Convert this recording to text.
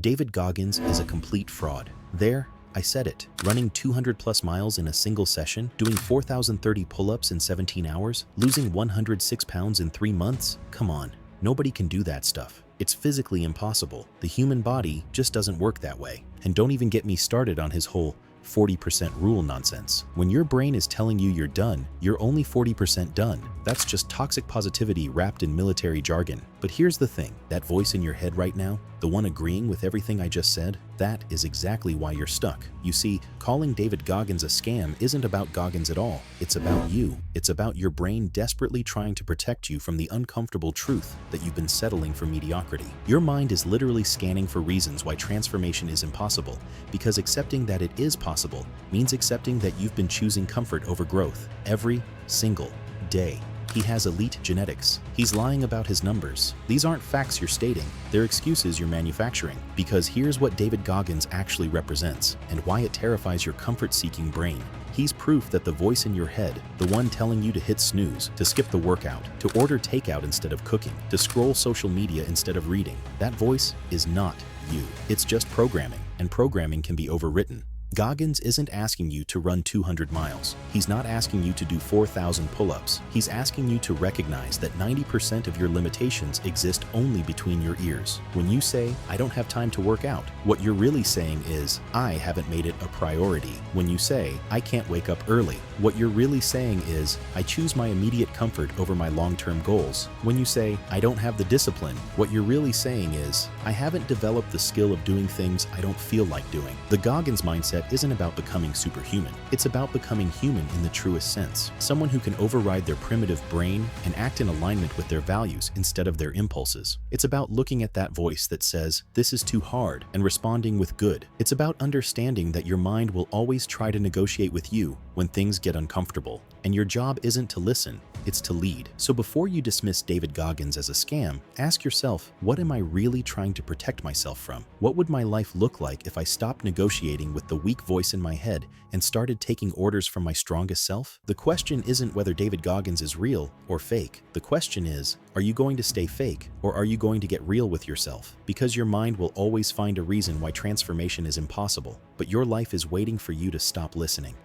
David Goggins is a complete fraud. There, I said it. Running 200 plus miles in a single session, doing 4,030 pull-ups in 17 hours, losing 106 pounds in 3 months? Come on, nobody can do that stuff. It's physically impossible. The human body just doesn't work that way. And don't even get me started on his whole 40% rule nonsense. When your brain is telling you you're done, you're only 40% done. That's just toxic positivity wrapped in military jargon. But here's the thing, that voice in your head right now, the one agreeing with everything I just said, that is exactly why you're stuck. You see, calling David Goggins a scam isn't about Goggins at all. It's about you. It's about your brain desperately trying to protect you from the uncomfortable truth that you've been settling for mediocrity. Your mind is literally scanning for reasons why transformation is impossible, because accepting that it is possible means accepting that you've been choosing comfort over growth every single day. He has elite genetics. He's lying about his numbers. These aren't facts you're stating, they're excuses you're manufacturing. Because here's what David Goggins actually represents, and why it terrifies your comfort-seeking brain. He's proof that the voice in your head, the one telling you to hit snooze, to skip the workout, to order takeout instead of cooking, to scroll social media instead of reading, that voice is not you. It's just programming, and programming can be overwritten. Goggins isn't asking you to run 200 miles. He's not asking you to do 4,000 pull-ups. He's asking you to recognize that 90% of your limitations exist only between your ears. When you say, I don't have time to work out, what you're really saying is, I haven't made it a priority. When you say, I can't wake up early, what you're really saying is, I choose my immediate comfort over my long-term goals. When you say, I don't have the discipline, what you're really saying is, I haven't developed the skill of doing things I don't feel like doing. The Goggins mindset isn't about becoming superhuman. It's about becoming human in the truest sense. Someone who can override their primitive brain and act in alignment with their values instead of their impulses. It's about looking at that voice that says, this is too hard, and responding with good. It's about understanding that your mind will always try to negotiate with you when things get uncomfortable. And your job isn't to listen, it's to lead. So before you dismiss David Goggins as a scam, ask yourself, what am I really trying to protect myself from? What would my life look like if I stopped negotiating with the weak voice in my head and started taking orders from my strongest self? The question isn't whether David Goggins is real or fake. The question is, are you going to stay fake, or are you going to get real with yourself? Because your mind will always find a reason why transformation is impossible, but your life is waiting for you to stop listening.